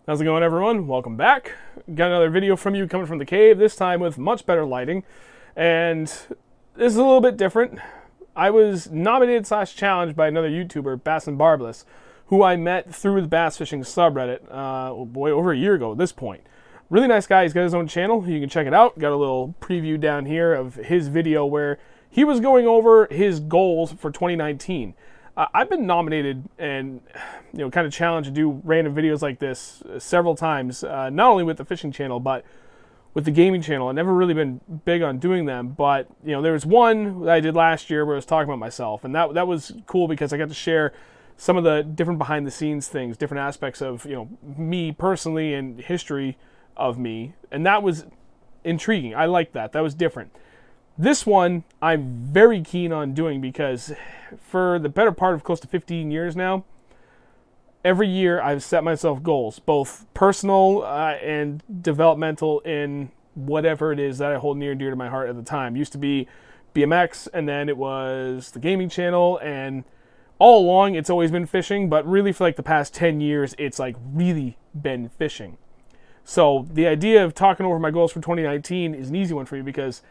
How's it going, everyone? Welcome back. Got another video from you coming from the cave, this time with much better lighting. And this is a little bit different. I was nominated / challenged by another YouTuber, Bass and Barbless, who I met through the bass fishing subreddit, over a year ago at this point. Really nice guy. He's got his own channel. You can check it out. Got a little preview down here of his video where he was going over his goals for 2019. I've been nominated and kind of challenged to do random videos like this several times, not only with the fishing channel but with the gaming channel. I've never really been big on doing them, but there was one that I did last year where I was talking about myself, and that was cool because I got to share some of the different behind the scenes things, different aspects of me personally and history of me, and that was intriguing. I liked that. That was different. This one I'm very keen on doing because for the better part of close to 15 years now, every year I've set myself goals, both personal and developmental in whatever it is that I hold near and dear to my heart at the time. It used to be BMX, and then it was the gaming channel, and all along it's always been fishing, but really for like the past 10 years it's like really been fishing. So the idea of talking over my goals for 2019 is an easy one for me because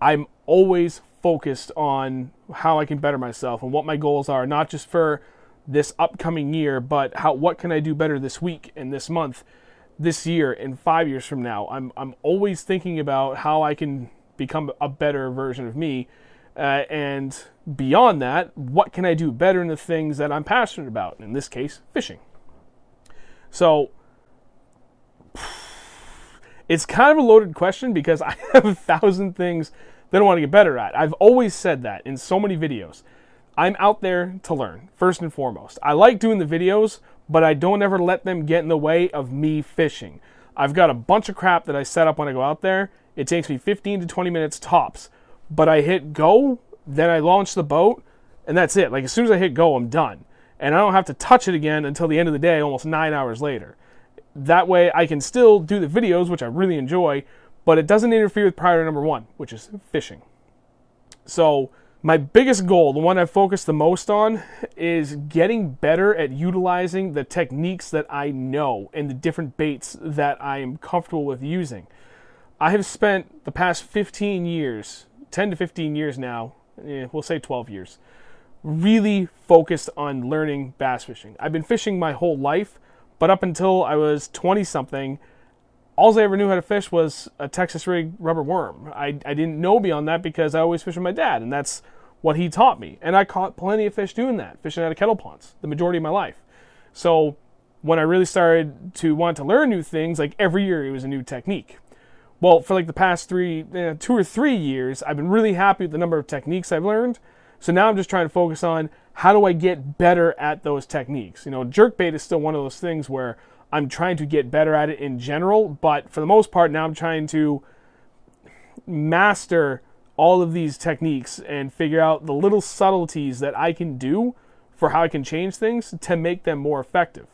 I'm always focused on how I can better myself and what my goals are, not just for this upcoming year, but what can I do better this week and this month, this year, and 5 years from now. I'm always thinking about how I can become a better version of me, and beyond that, what can I do better in the things that I'm passionate about, in this case, fishing. So it's kind of a loaded question because I have 1,000 things that I want to get better at. I've always said that in so many videos. I'm out there to learn, first and foremost. I like doing the videos, but I don't ever let them get in the way of me fishing. I've got a bunch of crap that I set up when I go out there. It takes me 15 to 20 minutes tops. But I hit go, then I launch the boat, and that's it. Like as soon as I hit go, I'm done. And I don't have to touch it again until the end of the day, almost 9 hours later. That way I can still do the videos, which I really enjoy, but it doesn't interfere with priority number one, which is fishing. So my biggest goal, the one I've focused the most on, is getting better at utilizing the techniques that I know and the different baits that I am comfortable with using. I have spent the past 15 years, 10 to 15 years now, we'll say 12 years, really focused on learning bass fishing. I've been fishing my whole life, but up until I was 20-something, all I ever knew how to fish was a Texas rig rubber worm. I didn't know beyond that because I always fished with my dad, and that's what he taught me. And I caught plenty of fish doing that, fishing out of kettle ponds, the majority of my life. So when I really started to want to learn new things, like every year it was a new technique. Well, for like the past 2 or 3 years, I've been really happy with the number of techniques I've learned. So now I'm just trying to focus on how do I get better at those techniques. Jerkbait is still one of those things where I'm trying to get better at it in general, but for the most part now I'm trying to master all of these techniques and figure out the little subtleties that I can do for how I can change things to make them more effective.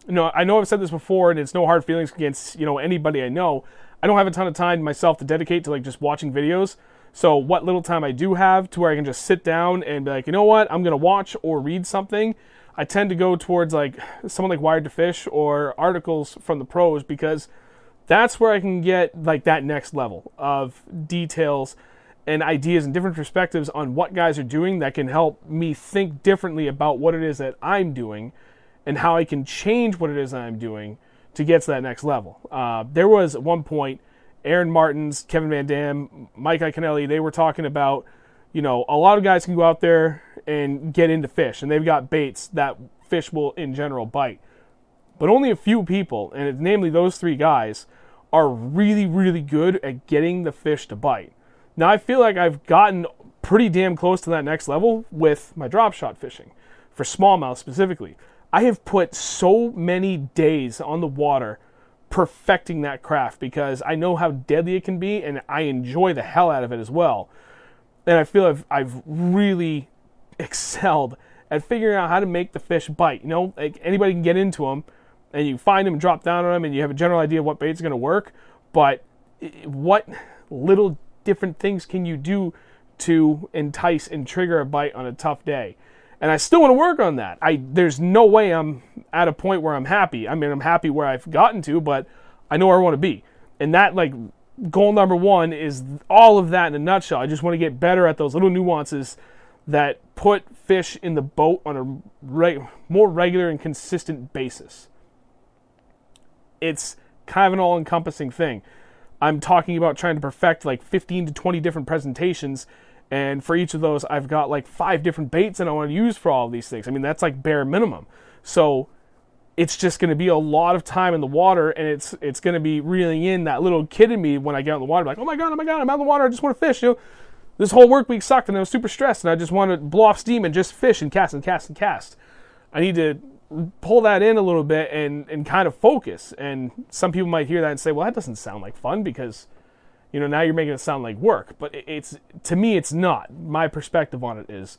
I know I've said this before, and it's no hard feelings against anybody I know. I don't have a ton of time myself to dedicate to like just watching videos. So what little time I do have to where I can just sit down and be like, you know what, I'm going to watch or read something, I tend to go towards like someone like Wired to Fish or articles from the pros, because that's where I can get like that next level of details and ideas and different perspectives on what guys are doing that can help me think differently about what it is that I'm doing and how I can change what it is that I'm doing to get to that next level. There was at one point Aaron Martins, Kevin Van Dam, Mike Iaconelli, they were talking about, a lot of guys can go out there and get into fish, and they've got baits that fish will in general bite. But only a few people, and namely those 3 guys, are really, really good at getting the fish to bite. Now, I feel like I've gotten pretty damn close to that next level with my drop shot fishing, for smallmouth specifically. I have put so many days on the water perfecting that craft because I know how deadly it can be, and I enjoy the hell out of it as well. And I feel I've really excelled at figuring out how to make the fish bite. Like anybody can get into them, and you find them and drop down on them, and you have a general idea of what bait's going to work. But what little different things can you do to entice and trigger a bite on a tough day? And I still want to work on that. There's no way I'm at a point where I'm happy. I mean, I'm happy where I've gotten to, but I know where I want to be. And that, like, goal number 1 is all of that in a nutshell. I just want to get better at those little nuances that put fish in the boat on a more regular and consistent basis. It's kind of an all-encompassing thing. I'm talking about trying to perfect like 15 to 20 different presentations, and for each of those, I've got like 5 different baits that I want to use for all of these things. I mean, that's like bare minimum. So it's just going to be a lot of time in the water, and it's going to be reeling in that little kid in me when I get out in the water, like, oh my god, I'm out in the water, I just want to fish. This whole work week sucked, and I was super stressed, and I just want to blow off steam and just fish and cast and cast and cast. I need to pull that in a little bit and kind of focus. And some people might hear that and say, well, that doesn't sound like fun because, now you're making it sound like work. But to me, it's not. My perspective on it is,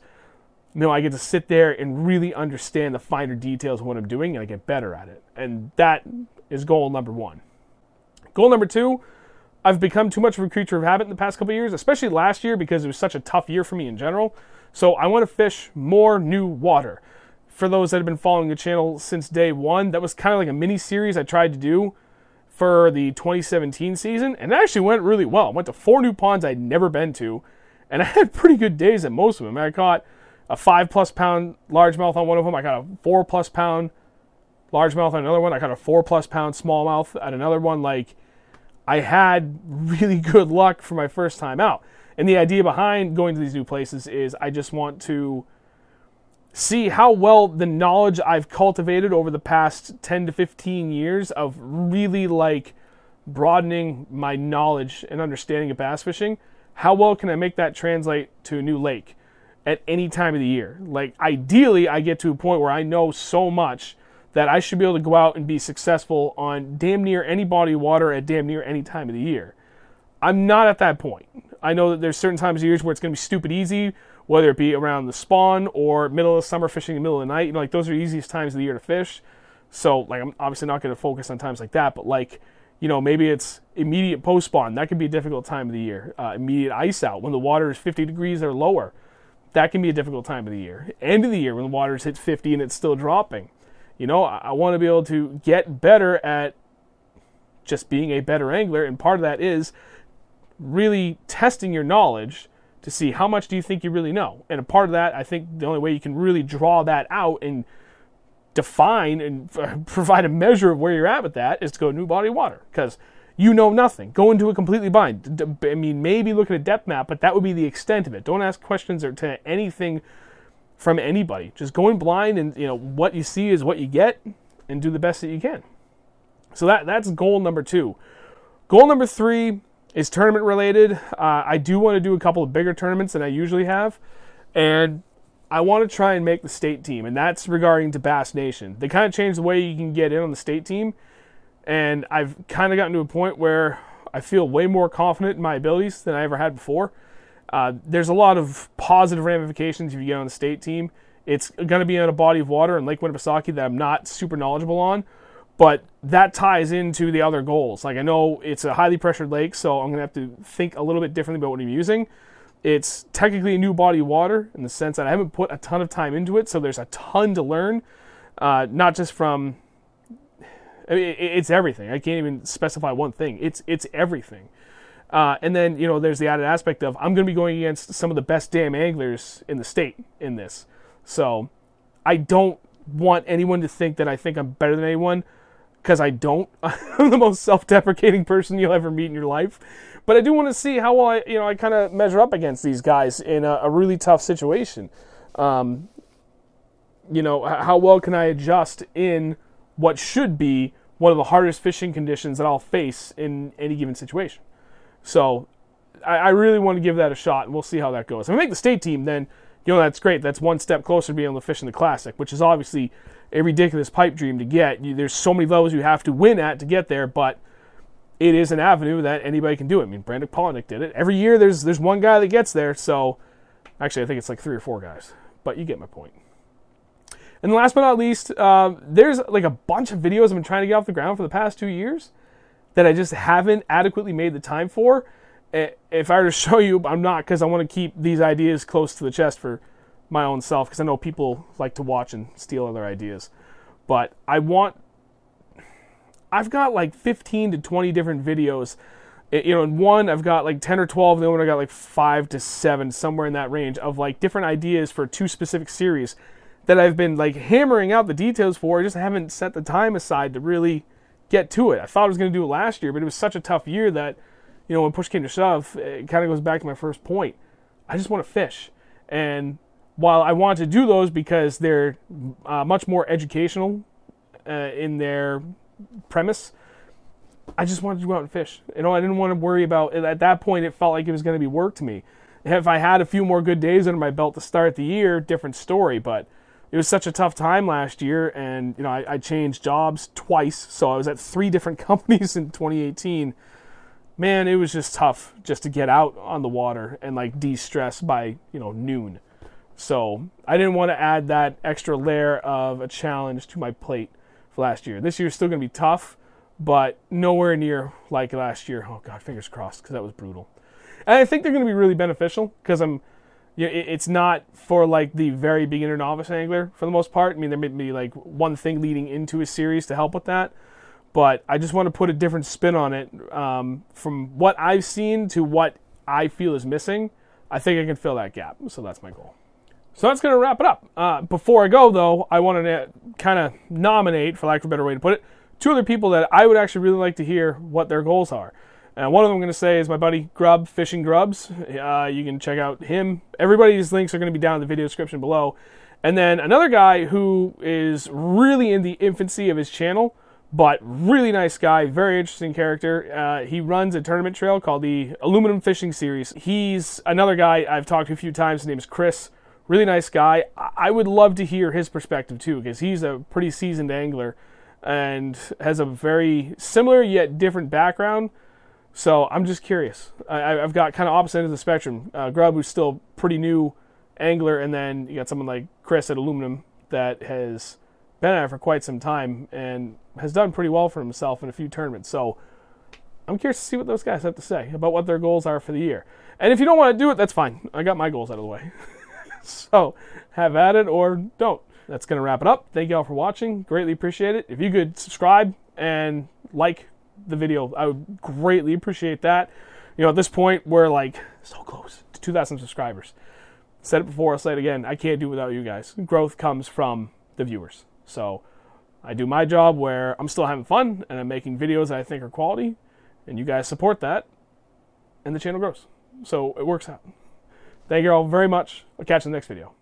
I get to sit there and really understand the finer details of what I'm doing, and I get better at it. And that is goal number 1. Goal number 2, I've become too much of a creature of habit in the past couple of years, especially last year because it was such a tough year for me in general. So I want to fish more new water. For those that have been following the channel since day 1, that was kind of like a mini series I tried to do for the 2017 season, and it actually went really well. I went to 4 new ponds I'd never been to, and I had pretty good days at most of them. I caught a 5+ pound largemouth on one of them. I got a 4+ pound largemouth on another one. I caught a 4+ pound smallmouth at another one. Like, I had really good luck for my first time out. And the idea behind going to these new places is I just want to see how well the knowledge I've cultivated over the past 10 to 15 years of really like broadening my knowledge and understanding of bass fishing, how well can I make that translate to a new lake at any time of the year? Like, ideally, I get to a point where I know so much that I should be able to go out and be successful on damn near any body of water at damn near any time of the year. I'm not at that point. I know that there's certain times of years where it's going to be stupid easy, whether it be around the spawn or middle of the summer fishing in the middle of the night. Like, those are the easiest times of the year to fish. So, like, I'm obviously not going to focus on times like that, but like, maybe it's immediate post spawn. That can be a difficult time of the year. Immediate ice out when the water is 50 degrees or lower. That can be a difficult time of the year. End of the year when the water's hit 50 and it's still dropping. I want to be able to get better at just being a better angler, and part of that is really testing your knowledge to see how much do you think you really know. And a part of that, I think the only way you can really draw that out and define and provide a measure of where you're at with that is to go new body of water, because you know nothing. Go into it completely blind. I mean, maybe look at a depth map, but that would be the extent of it. Don't ask questions or to anything from anybody. Just go in blind, and what you see is what you get, and do the best that you can. So that's goal number 2. Goal number 3 is tournament related. I do want to do a couple of bigger tournaments than I usually have, and I want to try and make the state team, and that's regarding to Bass Nation. They kind of changed the way you can get in on the state team, and I've kind of gotten to a point where I feel way more confident in my abilities than I ever had before. There's a lot of positive ramifications if you get on the state team. It's going to be on a body of water in Lake Winnipesaukee that I'm not super knowledgeable on, but that ties into the other goals. Like, I know it's a highly pressured lake, so I'm going to have to think a little bit differently about what I'm using. It's technically a new body of water in the sense that I haven't put a ton of time into it, so there's a ton to learn, not just from... it's everything. I can't even specify one thing. It's everything. And then, there's the added aspect of I'm going to be going against some of the best damn anglers in the state in this. So I don't want anyone to think that I think I'm better than anyone, because I don't. I'm the most self-deprecating person you'll ever meet in your life. But I do want to see how well I kind of measure up against these guys in a really tough situation. How well can I adjust in what should be one of the hardest fishing conditions that I'll face in any given situation. So I really want to give that a shot, and we'll see how that goes. If I make the state team, then that's great. That's one step closer to being able to fish in the Classic, which is obviously a ridiculous pipe dream to get. There's so many levels you have to win at to get there, but it is an avenue that anybody can do it. I mean, Brandon Polnick did it. Every year there's one guy that gets there, so actually I think it's like 3 or 4 guys, but you get my point. And last but not least, there's like a bunch of videos I've been trying to get off the ground for the past 2 years that I just haven't adequately made the time for. If I were to show you, I'm not, because I want to keep these ideas close to the chest for my own self, because I know people like to watch and steal other ideas. But I've got like 15 to 20 different videos. In one, I've got like 10 or 12. The other one, I got like 5 to 7, somewhere in that range, of like different ideas for 2 specific series that I've been like hammering out the details for. I just haven't set the time aside to really get to it. I thought I was going to do it last year, but it was such a tough year that, when push came to shove, it kind of goes back to my first point. I just want to fish. And while I want to do those because they're much more educational in their premise, I just wanted to go out and fish. I didn't want to worry about it. At that point, it felt like it was going to be work to me. If I had a few more good days under my belt to start the year, different story. But it was such a tough time last year, and I changed jobs twice, so I was at 3 different companies in 2018. Man, it was just tough just to get out on the water and like de-stress by noon. So I didn't want to add that extra layer of a challenge to my plate for last year. This year's still going to be tough, but nowhere near like last year. Oh God, fingers crossed, because that was brutal. And I think they're going to be really beneficial, because it's not for like the very beginner novice angler for the most part. I mean, there may be like one thing leading into a series to help with that, but I just want to put a different spin on it. From what I've seen to what I feel is missing, I think I can fill that gap. So that's my goal. So that's going to wrap it up. Before I go, though, I wanted to kind of nominate, for lack of a better way to put it, 2 other people that I would actually really like to hear what their goals are. And one of them I'm going to say is my buddy Grubbz, Fishing Grubbz. You can check out him. Everybody's links are going to be down in the video description below. And then another guy who is really in the infancy of his channel, but really nice guy, very interesting character. He runs a tournament trail called the Aluminum Fishing Series. He's another guy I've talked to a few times. His name is Chris. Really nice guy. I would love to hear his perspective too, because he's a pretty seasoned angler and has a very similar yet different background. So I'm just curious. I've got kind of opposite ends of the spectrum. Grubbz, who's still pretty new angler, and then you got someone like Chris at Aluminum that has been at it for quite some time and has done pretty well for himself in a few tournaments. So I'm curious to see what those guys have to say about what their goals are for the year. And if you don't want to do it, that's fine. I got my goals out of the way. So have at it or don't. That's going to wrap it up. Thank you all for watching. Greatly appreciate it. If you could subscribe and like the video, I would greatly appreciate that. At this point, we're like so close to 2,000 subscribers. Said it before, I'll say it again. I can't do it without you guys. Growth comes from the viewers. So I do my job where I'm still having fun and I'm making videos that I think are quality, and you guys support that, and the channel grows. So it works out. Thank you all very much. I'll catch you in the next video.